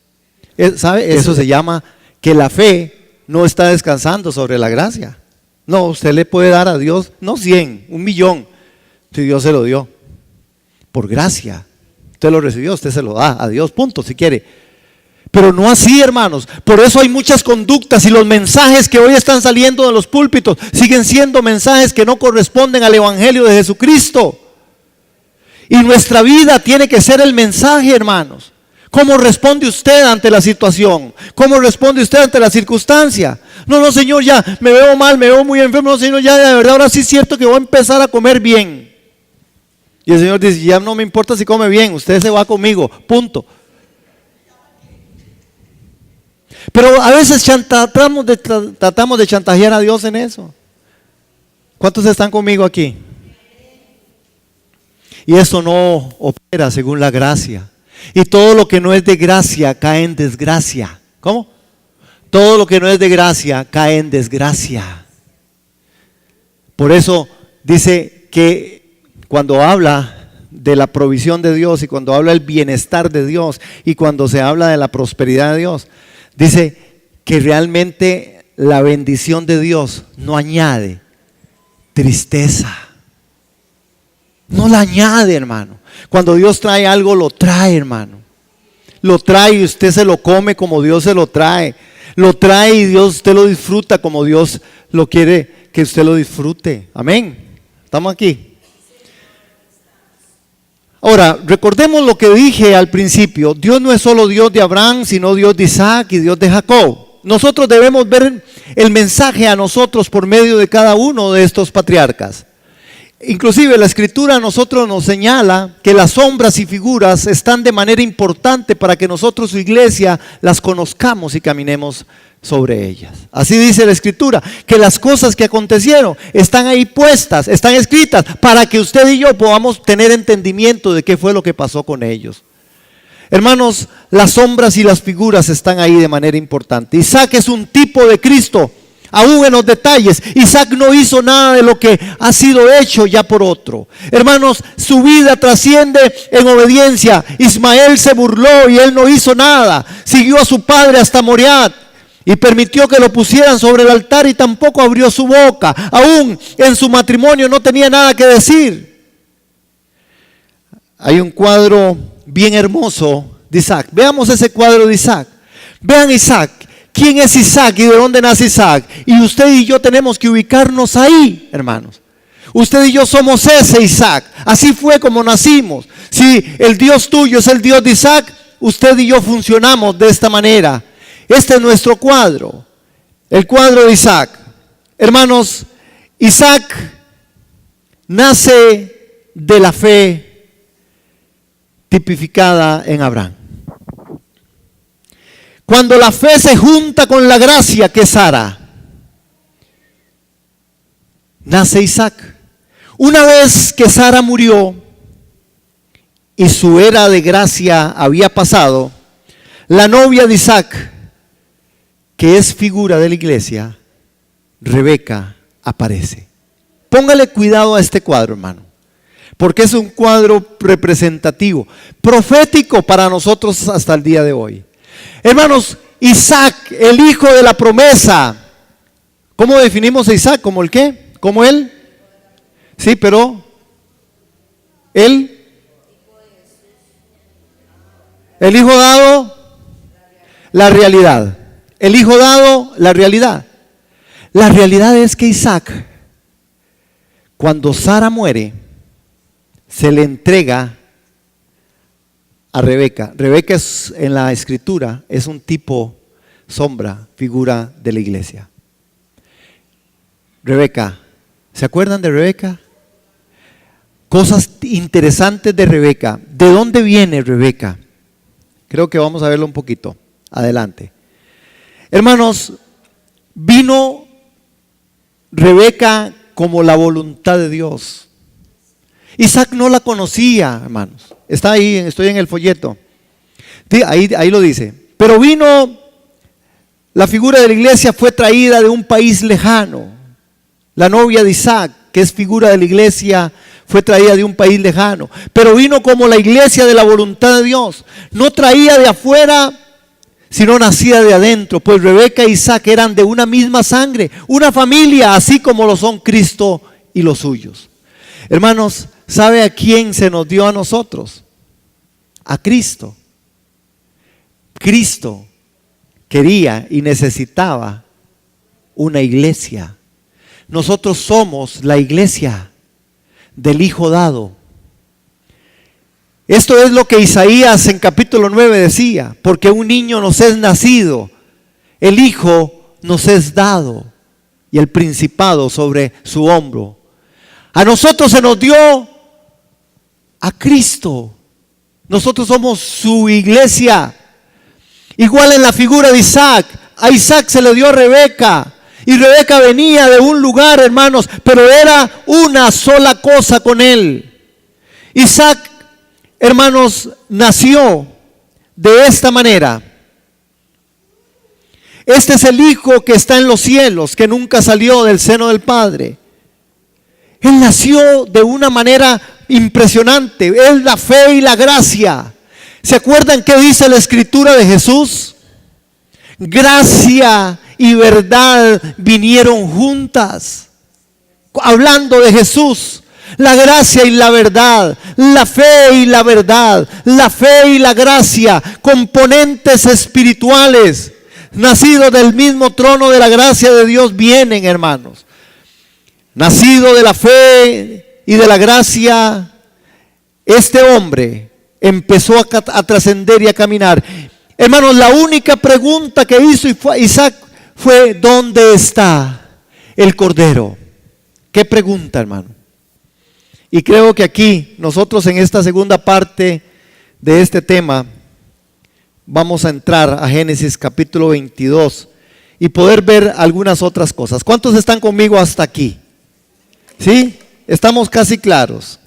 ¿Sabe? Eso se llama que la fe no está descansando sobre la gracia. No, usted le puede dar a Dios, no 100, 1 millón, si Dios se lo dio. Por gracia, Usted lo recibió, usted se lo da a Dios, punto, si quiere. Pero no así, hermanos. Por eso hay muchas conductas y los mensajes que hoy están saliendo de los púlpitos siguen siendo mensajes que no corresponden al Evangelio de Jesucristo. Y nuestra vida tiene que ser el mensaje, hermanos. ¿Cómo responde usted ante la situación? ¿Cómo responde usted ante la circunstancia? No, Señor, ya me veo mal, me veo muy enfermo. No, Señor, ya de verdad ahora sí es cierto que voy a empezar a comer bien. Y el Señor dice, ya no me importa si come bien, usted se va conmigo, punto. Pero a veces tratamos de chantajear a Dios en eso. ¿Cuántos están conmigo aquí? Y eso no opera según la gracia. Y todo lo que no es de gracia cae en desgracia. ¿Cómo? Todo lo que no es de gracia cae en desgracia. Por eso dice que cuando habla de la provisión de Dios y cuando habla del bienestar de Dios y cuando se habla de la prosperidad de Dios, dice que realmente la bendición de Dios no añade tristeza. No la añade, hermano. Cuando Dios trae algo, lo trae, hermano. Lo trae y usted se lo come como Dios se lo trae. Lo trae y usted lo disfruta como Dios lo quiere que usted lo disfrute. Amén. ¿Estamos aquí? Ahora, recordemos lo que dije al principio. Dios no es solo Dios de Abraham, sino Dios de Isaac y Dios de Jacob. Nosotros debemos ver el mensaje a nosotros por medio de cada uno de estos patriarcas. Inclusive la Escritura a nosotros nos señala que las sombras y figuras están de manera importante para que nosotros, su iglesia, las conozcamos y caminemos sobre ellas. Así dice la Escritura, que las cosas que acontecieron están ahí puestas, están escritas, para que usted y yo podamos tener entendimiento de qué fue lo que pasó con ellos. Hermanos, las sombras y las figuras están ahí de manera importante. Isaac es un tipo de Cristo. Aún en los detalles, Isaac no hizo nada de lo que ha sido hecho ya por otro. Hermanos, su vida trasciende en obediencia. Ismael se burló y él no hizo nada. Siguió a su padre hasta Moriah y permitió que lo pusieran sobre el altar y tampoco abrió su boca. Aún en su matrimonio no tenía nada que decir. Hay un cuadro bien hermoso de Isaac. Veamos ese cuadro de Isaac. Vean Isaac. ¿Quién es Isaac y de dónde nace Isaac? Y usted y yo tenemos que ubicarnos ahí, hermanos. Usted y yo somos ese Isaac. Así fue como nacimos. Si el Dios tuyo es el Dios de Isaac, usted y yo funcionamos de esta manera. Este es nuestro cuadro. El cuadro de Isaac. Hermanos, Isaac nace de la fe tipificada en Abraham. Cuando la fe se junta con la gracia, que es Sara, nace Isaac. Una vez que Sara murió y su era de gracia había pasado, la novia de Isaac, que es figura de la iglesia, Rebeca, aparece. Póngale cuidado a este cuadro, hermano, porque es un cuadro representativo, profético para nosotros hasta el día de hoy. Hermanos, Isaac, el hijo de la promesa. ¿Cómo definimos a Isaac? ¿Como el qué? ¿Como él? Sí, pero él, el hijo dado, la realidad. El hijo dado, la realidad. La realidad es que Isaac, cuando Sara muere, se le entrega a Rebeca. Rebeca es, en la escritura, es un tipo, sombra, figura de la iglesia. Rebeca, ¿se acuerdan de Rebeca? Cosas interesantes de Rebeca. ¿De dónde viene Rebeca? Creo que vamos a verlo un poquito. Adelante. Hermanos, vino Rebeca como la voluntad de Dios. Isaac no la conocía, hermanos. Está ahí, estoy en el folleto. Ahí lo dice. Pero vino, la figura de la iglesia fue traída de un país lejano. La novia de Isaac, que es figura de la iglesia, fue traída de un país lejano. Pero vino como la iglesia de la voluntad de Dios. No traía de afuera, sino nacida de adentro. Pues Rebeca e Isaac eran de una misma sangre, una familia, así como lo son Cristo y los suyos. Hermanos, ¿sabe a quién se nos dio a nosotros? a Cristo. Cristo quería y necesitaba una iglesia. Nosotros somos la iglesia del Hijo dado. Esto es lo que Isaías en capítulo 9 decía: porque un niño nos es nacido, el Hijo nos es dado, y el principado sobre su hombro. A nosotros se nos dio a Cristo. Nosotros somos su iglesia. Igual en la figura de Isaac. A Isaac se le dio a Rebeca. Y Rebeca venía de un lugar, hermanos, pero era una sola cosa con él. Isaac, hermanos, nació de esta manera. Este es el Hijo que está en los cielos, que nunca salió del seno del Padre. Él nació de una manera impresionante. Es la fe y la gracia. ¿Se acuerdan qué dice la Escritura de Jesús? Gracia y verdad vinieron juntas. Hablando de Jesús, la gracia y la verdad, la fe y la verdad, la fe y la gracia, componentes espirituales, nacidos del mismo trono de la gracia de Dios, vienen, hermanos. Nacido de la fe y de la gracia, este hombre empezó a trascender y a caminar. Hermanos, la única pregunta que hizo Isaac fue: ¿dónde está el Cordero? ¿Qué pregunta, hermano? Y creo que aquí nosotros en esta segunda parte de este tema vamos a entrar a Génesis capítulo 22 y poder ver algunas otras cosas. ¿Cuántos están conmigo hasta aquí? ¿Sí? Estamos casi claros.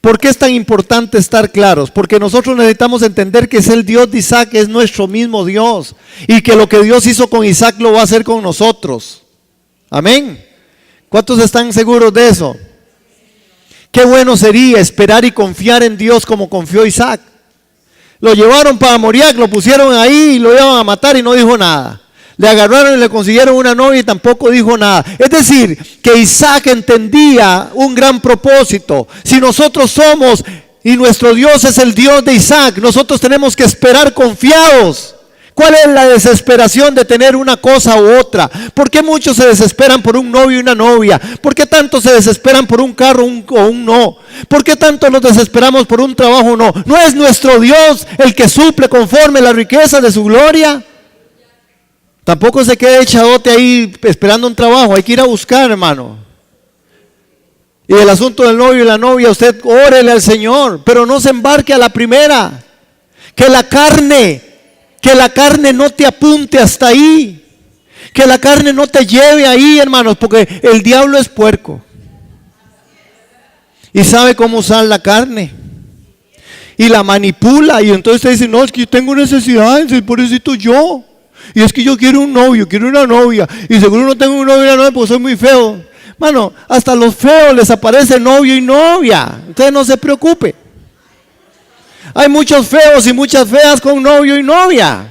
¿Por qué es tan importante estar claros? Porque nosotros necesitamos entender que es el Dios de Isaac, es nuestro mismo Dios, y que lo que Dios hizo con Isaac lo va a hacer con nosotros. Amén. ¿Cuántos están seguros de eso? Qué bueno sería esperar y confiar en Dios como confió Isaac. Lo llevaron para Moriah, lo pusieron ahí y lo iban a matar y no dijo nada. Le agarraron y le consiguieron una novia y tampoco dijo nada. Es decir, que Isaac entendía un gran propósito. Si nosotros somos y nuestro Dios es el Dios de Isaac, nosotros tenemos que esperar confiados. ¿Cuál es la desesperación de tener una cosa u otra? ¿Por qué muchos se desesperan por un novio y una novia? ¿Por qué tanto se desesperan por un carro o un no? ¿Por qué tanto nos desesperamos por un trabajo o no? ¿No es nuestro Dios el que suple conforme la riqueza de su gloria? Tampoco se quede echadote ahí esperando un trabajo. Hay que ir a buscar, hermano. Y el asunto del novio y la novia, usted órele al Señor, pero no se embarque a la primera. Que la carne no te apunte hasta ahí. Que la carne no te lleve ahí, hermanos, porque el diablo es puerco. Y sabe cómo usar la carne. Y la manipula. Y entonces usted dice: no, es que yo tengo necesidades, por eso yo. Y es que yo quiero un novio, quiero una novia. Y seguro no tengo un novio y una novia porque soy muy feo. Mano, hasta los feos les aparece novio y novia. Usted no se preocupe. Hay muchos feos y muchas feas con novio y novia.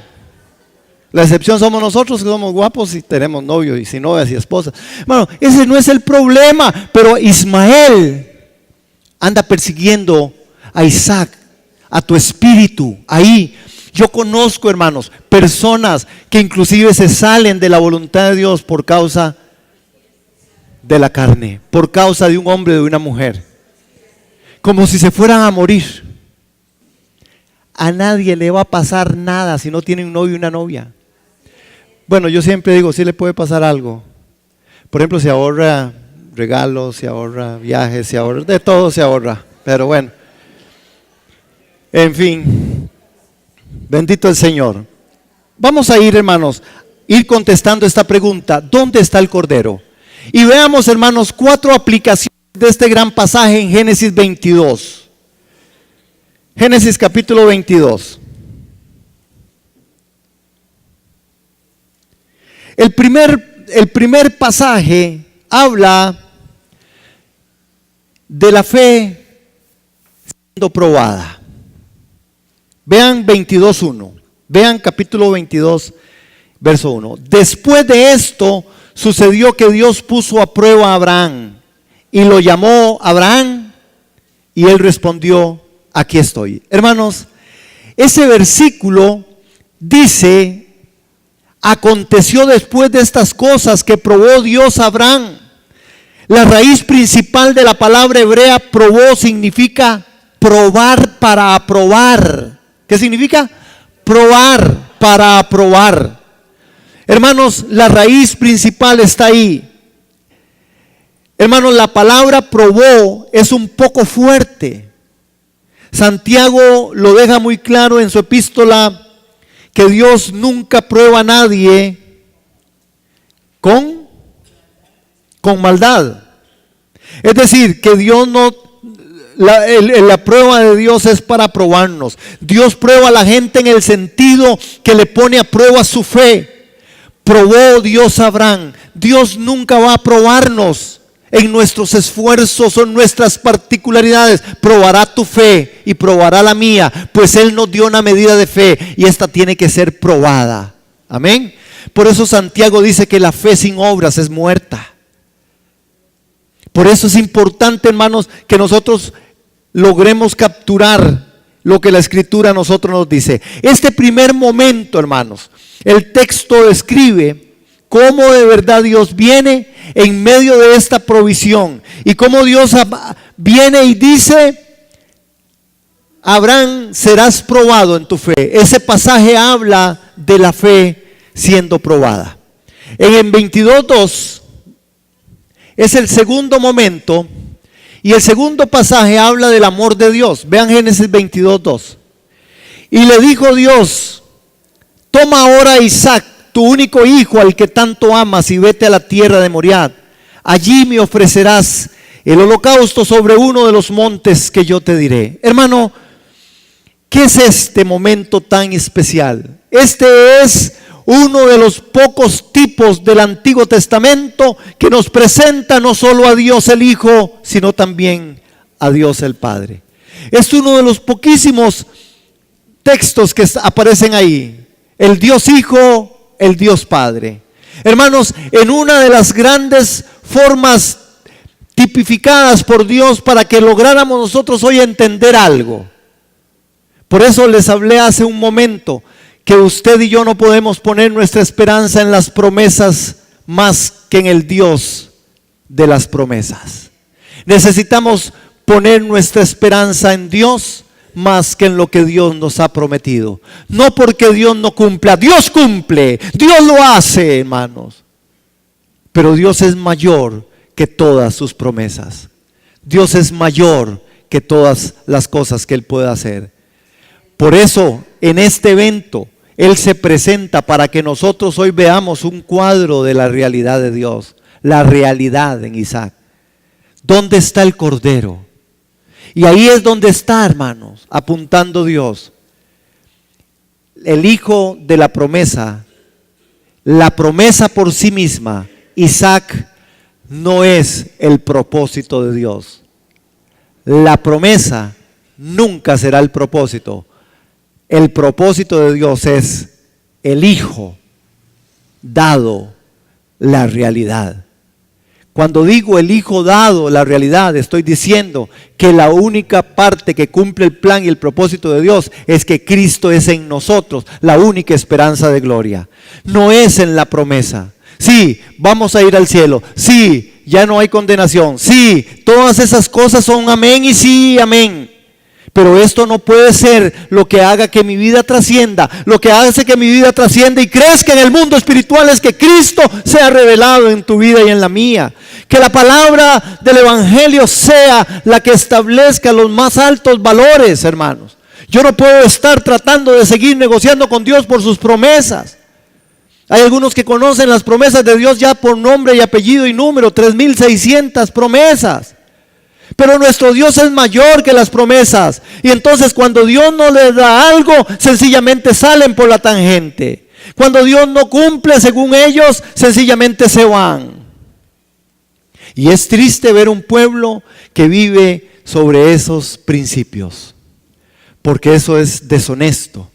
La excepción somos nosotros, que somos guapos y tenemos novio y sin novias y esposas. Bueno, ese no es el problema. Pero Ismael anda persiguiendo a Isaac, a tu espíritu, ahí. Yo conozco, hermanos, personas que inclusive se salen de la voluntad de Dios por causa de la carne, por causa de un hombre o de una mujer, como si se fueran a morir. A nadie le va a pasar nada si no tiene un novio y una novia. Bueno, yo siempre digo, sí le puede pasar algo. Por ejemplo, se ahorra regalos, se ahorra viajes, se ahorra, de todo se ahorra. Pero bueno, en fin, bendito el Señor. Vamos a ir, hermanos, contestando esta pregunta: ¿dónde está el Cordero? Y veamos, hermanos, 4 aplicaciones de este gran pasaje en Génesis 22. Génesis capítulo 22. El primer pasaje habla de la fe siendo probada. Vean 22:1. Vean capítulo 22, verso 1. Después de esto sucedió que Dios puso a prueba a Abraham y lo llamó Abraham, y él respondió: aquí estoy. Hermanos, ese versículo dice: aconteció después de estas cosas que probó Dios a Abraham. La raíz principal de la palabra hebrea probó significa probar para aprobar. ¿Qué significa? Probar para aprobar. Hermanos, la raíz principal está ahí. Hermanos, la palabra probó es un poco fuerte. Santiago lo deja muy claro en su epístola, que Dios nunca prueba a nadie con maldad. Es decir, que Dios no, la prueba de Dios es para probarnos. Dios prueba a la gente en el sentido que le pone a prueba su fe. Probó Dios a Abraham. Dios nunca va a probarnos en nuestros esfuerzos o en nuestras particularidades. Probará tu fe y probará la mía, pues Él nos dio una medida de fe y esta tiene que ser probada. Amén. Por eso Santiago dice que la fe sin obras es muerta. Por eso es importante, hermanos, que nosotros logremos capturar lo que la Escritura a nosotros nos dice. Este primer momento, hermanos, el texto describe cómo de verdad Dios viene en medio de esta provisión y cómo Dios viene y dice: Abraham, serás probado en tu fe. Ese pasaje habla de la fe siendo probada. En el 22:2 es el segundo momento y el segundo pasaje habla del amor de Dios. Vean Génesis 22:2. Y le dijo Dios: toma ahora a Isaac, tu único hijo, al que tanto amas, y vete a la tierra de Moriah. Allí me ofrecerás el holocausto sobre uno de los montes que yo te diré. Hermano, ¿qué es este momento tan especial? Este es uno de los pocos tipos del Antiguo Testamento que nos presenta no solo a Dios el Hijo, sino también a Dios el Padre. Es uno de los poquísimos textos que aparecen ahí. El Dios Hijo, el Dios Padre. Hermanos, en una de las grandes formas tipificadas por Dios para que lográramos nosotros hoy entender algo. Por eso les hablé hace un momento que usted y yo no podemos poner nuestra esperanza en las promesas más que en el Dios de las promesas. Necesitamos poner nuestra esperanza en Dios más que en lo que Dios nos ha prometido. No porque Dios no cumpla, Dios cumple, Dios lo hace, hermanos. Pero Dios es mayor que todas sus promesas. Dios es mayor que todas las cosas que Él puede hacer. Por eso, en este evento, Él se presenta para que nosotros hoy veamos un cuadro de la realidad de Dios, la realidad en Isaac. ¿Dónde está el Cordero? Y ahí es donde está, hermanos, apuntando Dios. El hijo de la promesa por sí misma, Isaac, no es el propósito de Dios. La promesa nunca será el propósito. El propósito de Dios es el Hijo dado la realidad. Cuando digo el Hijo dado la realidad, estoy diciendo que la única parte que cumple el plan y el propósito de Dios es que Cristo es en nosotros, la única esperanza de gloria. No es en la promesa. Sí, vamos a ir al cielo. Sí, ya no hay condenación. Sí, todas esas cosas son amén y sí, amén. Pero esto no puede ser lo que haga que mi vida trascienda. Lo que hace que mi vida trascienda y crezca en el mundo espiritual es que Cristo sea revelado en tu vida y en la mía. Que la palabra del Evangelio sea la que establezca los más altos valores, hermanos. Yo no puedo estar tratando de seguir negociando con Dios por sus promesas. Hay algunos que conocen las promesas de Dios ya por nombre y apellido y número, 3,600 promesas. Pero nuestro Dios es mayor que las promesas. Y entonces cuando Dios no les da algo, sencillamente salen por la tangente. Cuando Dios no cumple según ellos, sencillamente se van. Y es triste ver un pueblo que vive sobre esos principios. Porque eso es deshonesto.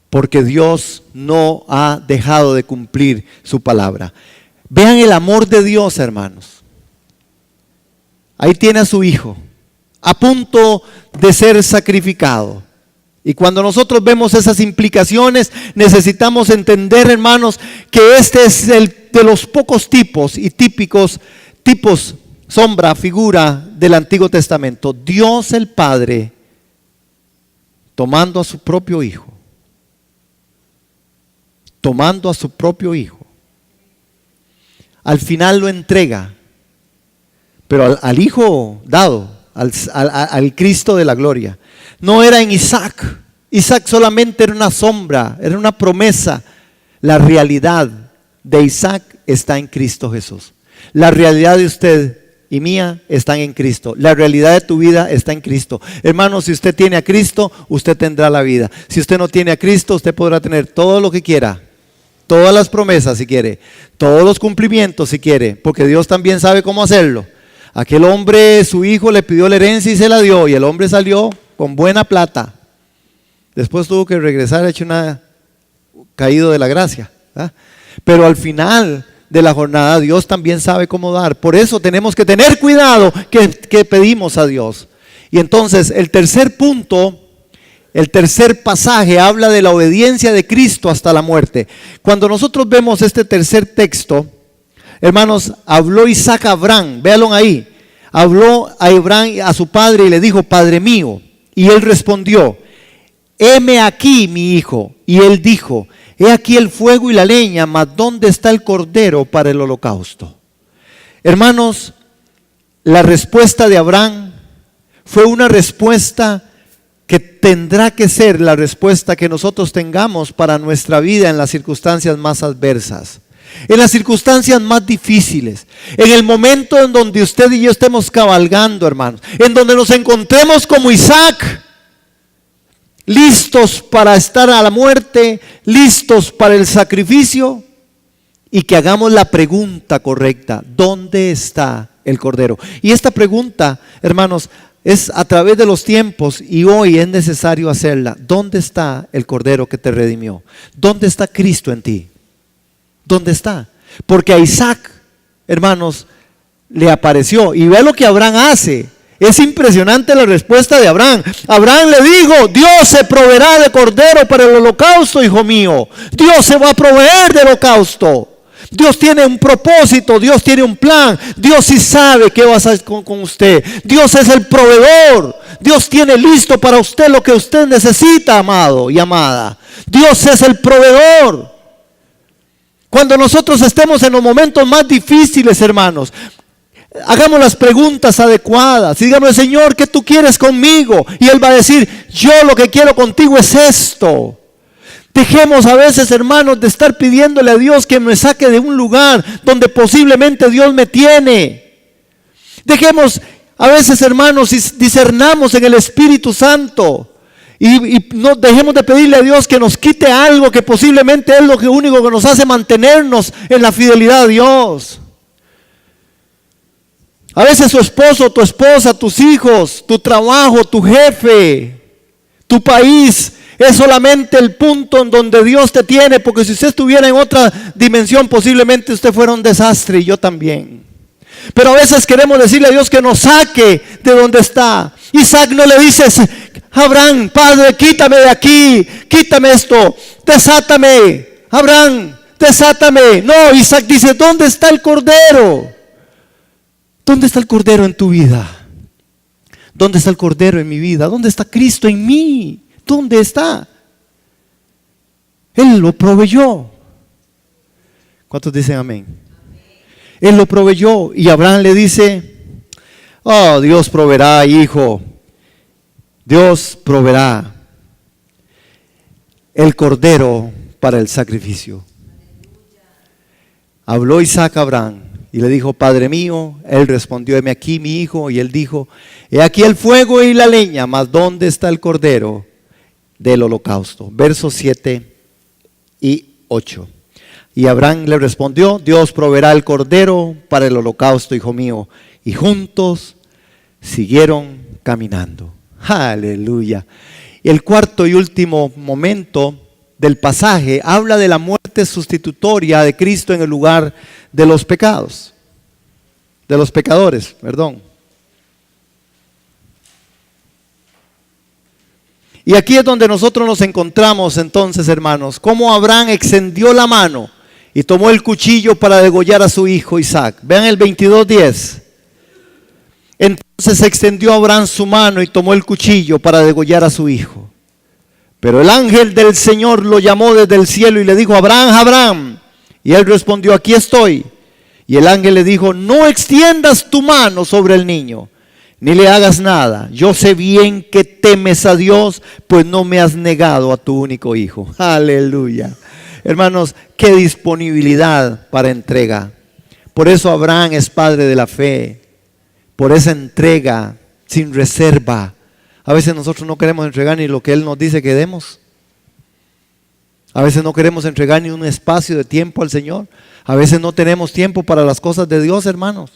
Porque Dios no ha dejado de cumplir su palabra. Vean el amor de Dios, hermanos. Ahí tiene a su hijo, a punto de ser sacrificado. Y cuando nosotros vemos esas implicaciones, necesitamos entender, hermanos, que este es el de los pocos tipos y típicos tipos, sombra, figura del Antiguo Testamento. Dios el Padre tomando a su propio Hijo. Tomando a su propio Hijo. Al final lo entrega, pero al Hijo dado, al Cristo de la gloria. No era en Isaac. Isaac solamente era una sombra, era una promesa. La realidad de Isaac está en Cristo Jesús. La realidad de usted y mía están en Cristo. La realidad de tu vida está en Cristo. Hermano, si usted tiene a Cristo, usted tendrá la vida. Si usted no tiene a Cristo, usted podrá tener todo lo que quiera. Todas las promesas si quiere. Todos los cumplimientos si quiere. Porque Dios también sabe cómo hacerlo. Aquel hombre, su hijo le pidió la herencia y se la dio. Y el hombre salió con buena plata. Después tuvo que regresar hecho caído de la gracia. ¿Ah? Pero al final de la jornada Dios también sabe cómo dar. Por eso tenemos que tener cuidado que pedimos a Dios. Y entonces el tercer punto, el tercer pasaje habla de la obediencia de Cristo hasta la muerte. Cuando nosotros vemos este tercer texto, hermanos, habló Isaac a Abraham, véanlo ahí. Habló a Abraham, a su padre, y le dijo: Padre mío. Y él respondió: heme aquí, mi hijo. Y él dijo: he aquí el fuego y la leña, mas ¿dónde está el cordero para el holocausto? Hermanos, la respuesta de Abraham fue una respuesta que tendrá que ser la respuesta que nosotros tengamos para nuestra vida en las circunstancias más adversas, en las circunstancias más difíciles, en el momento en donde usted y yo estemos cabalgando, hermanos, en donde nos encontremos como Isaac, listos para estar a la muerte, listos para el sacrificio, y que hagamos la pregunta correcta: ¿dónde está el cordero? Y esta pregunta, hermanos, es a través de los tiempos, y hoy es necesario hacerla. ¿Dónde está el cordero que te redimió? ¿Dónde está Cristo en ti? ¿Dónde está? Porque a Isaac, hermanos, le apareció. Y ve lo que Abraham hace. Es impresionante la respuesta de Abraham. Abraham le dijo: Dios se proveerá de cordero para el holocausto, hijo mío. Dios se va a proveer de holocausto. Dios tiene un propósito, Dios tiene un plan. Dios sí sabe qué va a hacer con usted. Dios es el proveedor. Dios tiene listo para usted lo que usted necesita, amado y amada. Dios es el proveedor. Cuando nosotros estemos en los momentos más difíciles, hermanos, hagamos las preguntas adecuadas. Dígame: Señor, ¿qué tú quieres conmigo? Y Él va a decir: yo lo que quiero contigo es esto. Dejemos a veces, hermanos, de estar pidiéndole a Dios que me saque de un lugar donde posiblemente Dios me tiene. Dejemos a veces, hermanos, discernamos en el Espíritu Santo. Y no dejemos de pedirle a Dios que nos quite algo que posiblemente es lo único que nos hace mantenernos en la fidelidad a Dios. A veces su esposo, tu esposa, tus hijos, tu trabajo, tu jefe, tu país es solamente el punto en donde Dios te tiene, porque si usted estuviera en otra dimensión, posiblemente usted fuera un desastre, y yo también. Pero a veces queremos decirle a Dios que nos saque de donde está. Isaac no le dice: Abraham, Padre, quítame de aquí, quítame esto, desátame. Abraham, desátame. No, Isaac dice: ¿dónde está el cordero? ¿Dónde está el cordero en tu vida? ¿Dónde está el cordero en mi vida? ¿Dónde está Cristo en mí? ¿Dónde está? Él lo proveyó. ¿Cuántos dicen amén? Él lo proveyó. Y Abraham le dice: oh, Dios proveerá, hijo. Dios proveerá el cordero para el sacrificio. Habló Isaac a Abraham y le dijo: Padre mío. Él respondió: heme aquí, mi hijo. Y él dijo: he aquí el fuego y la leña, mas ¿dónde está el cordero del holocausto? Versos 7 y 8. Y Abraham le respondió: Dios proveerá el cordero para el holocausto, hijo mío. Y juntos siguieron caminando. Aleluya. El cuarto y último momento del pasaje habla de la muerte sustitutoria de Cristo en el lugar de los pecados, de los pecadores, perdón. Y aquí es donde nosotros nos encontramos entonces, hermanos, cómo Abraham extendió la mano y tomó el cuchillo para degollar a su hijo Isaac. Vean el 22:10. Entonces extendió Abraham su mano y tomó el cuchillo para degollar a su hijo. Pero el ángel del Señor lo llamó desde el cielo y le dijo: Abraham, Abraham. Y él respondió: aquí estoy. Y el ángel le dijo: no extiendas tu mano sobre el niño, ni le hagas nada. Yo sé bien que temes a Dios, pues no me has negado a tu único hijo. Aleluya. Hermanos, qué disponibilidad para entrega. Por eso Abraham es padre de la fe. Por esa entrega sin reserva. A veces nosotros no queremos entregar ni lo que Él nos dice que demos. A veces no queremos entregar ni un espacio de tiempo al Señor. A veces no tenemos tiempo para las cosas de Dios, hermanos.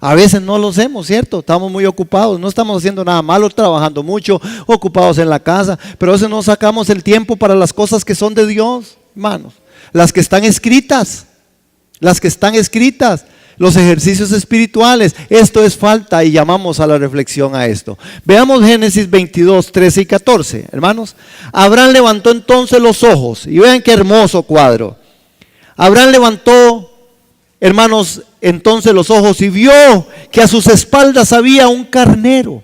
A veces no lo hacemos, ¿cierto? Estamos muy ocupados, no estamos haciendo nada malo, trabajando mucho, ocupados en la casa. Pero a veces no sacamos el tiempo para las cosas que son de Dios, hermanos. Las que están escritas. Los ejercicios espirituales. Esto es falta y llamamos a la reflexión a esto. Veamos Génesis 22, 13 y 14, hermanos. Abraham levantó entonces los ojos y vean qué hermoso cuadro. Abraham levantó, hermanos, entonces los ojos y vio que a sus espaldas había un carnero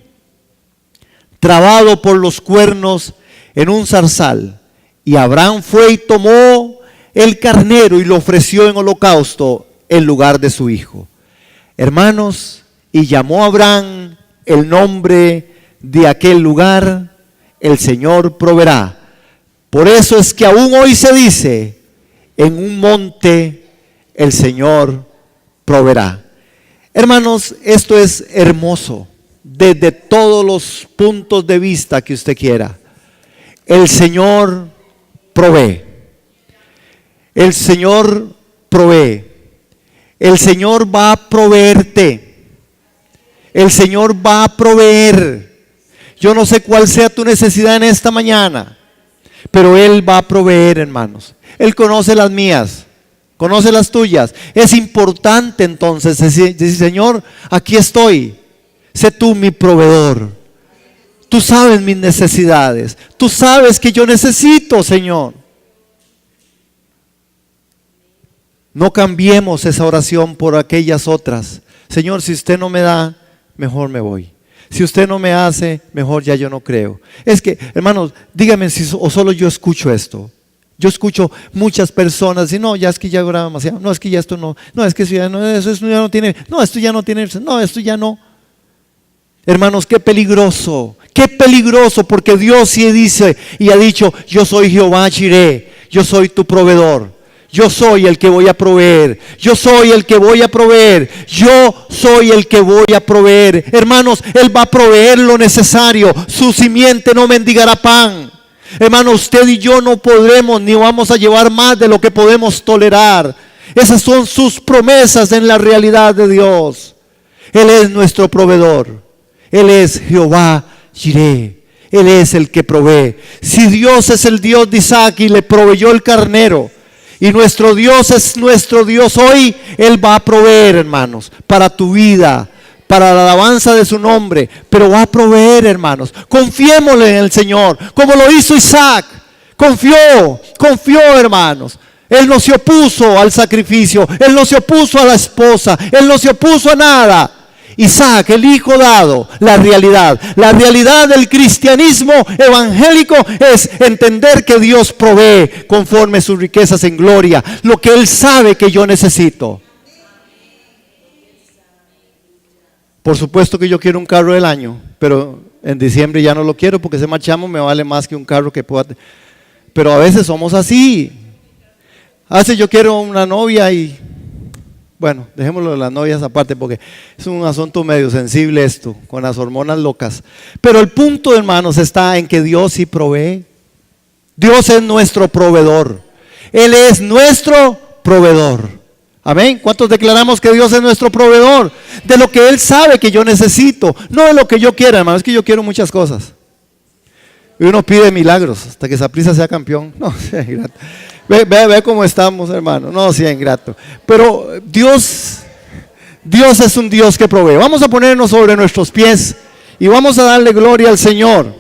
trabado por los cuernos en un zarzal. Y Abraham fue y tomó el carnero y lo ofreció en holocausto en lugar de su hijo. Hermanos, y llamó a Abraham el nombre de aquel lugar: el Señor proveerá. Por eso es que aún hoy se dice: en un monte el Señor proveerá. Hermanos, esto es hermoso desde todos los puntos de vista que usted quiera. El Señor provee. El Señor provee. El Señor va a proveerte. El Señor va a proveer. Yo no sé cuál sea tu necesidad en esta mañana, pero Él va a proveer, hermanos. Él conoce las mías, conoce las tuyas. Es importante entonces decir: Señor, aquí estoy. Sé tú mi proveedor. Tú sabes mis necesidades. Tú sabes que yo necesito, Señor. No cambiemos esa oración por aquellas otras. Señor, si usted no me da, mejor me voy. Si usted no me hace, mejor ya yo no creo. Es que, hermanos, díganme si o solo yo escucho esto. Yo escucho muchas personas y no, ya es que ya oraba demasiado. No, es que ya esto no. No, es que eso ya no, eso ya no tiene. No, esto ya no tiene. No, esto ya no. Hermanos, qué peligroso. Qué peligroso, porque Dios sí dice y ha dicho: yo soy Jehová Jireh, yo soy tu proveedor. Yo soy el que voy a proveer. Yo soy el que voy a proveer. Yo soy el que voy a proveer. Hermanos, Él va a proveer lo necesario. Su simiente no mendigará pan. Hermano, usted y yo no podremos ni vamos a llevar más de lo que podemos tolerar. Esas son sus promesas en la realidad de Dios. Él es nuestro proveedor. Él es Jehová Jireh. Él es el que provee. Si Dios es el Dios de Isaac y le proveyó el carnero, y nuestro Dios es nuestro Dios hoy, Él va a proveer, hermanos, para tu vida, para la alabanza de su nombre, pero va a proveer, hermanos. Confiémosle en el Señor, como lo hizo Isaac. Confió, hermanos. Él no se opuso al sacrificio, Él no se opuso a la esposa, Él no se opuso a nada. Isaac, el hijo dado, la realidad del cristianismo evangélico es entender que Dios provee conforme sus riquezas en gloria, lo que Él sabe que yo necesito. Por supuesto que yo quiero un carro del año, pero en diciembre ya no lo quiero porque ese machamo me vale más que un carro que pueda. Pero a veces somos así. A veces yo quiero una novia y... Bueno, dejémoslo de las novias aparte porque es un asunto medio sensible esto, con las hormonas locas. Pero el punto, hermanos, está en que Dios sí provee. Dios es nuestro proveedor. Él es nuestro proveedor. Amén. ¿Cuántos declaramos que Dios es nuestro proveedor? De lo que Él sabe que yo necesito, no de lo que yo quiera, hermano. Es que yo quiero muchas cosas. Y uno pide milagros hasta que Saprissa sea campeón. No, sea ingrato. Ve cómo estamos, hermano. No, sea ingrato. Pero Dios es un Dios que provee. Vamos a ponernos sobre nuestros pies y vamos a darle gloria al Señor.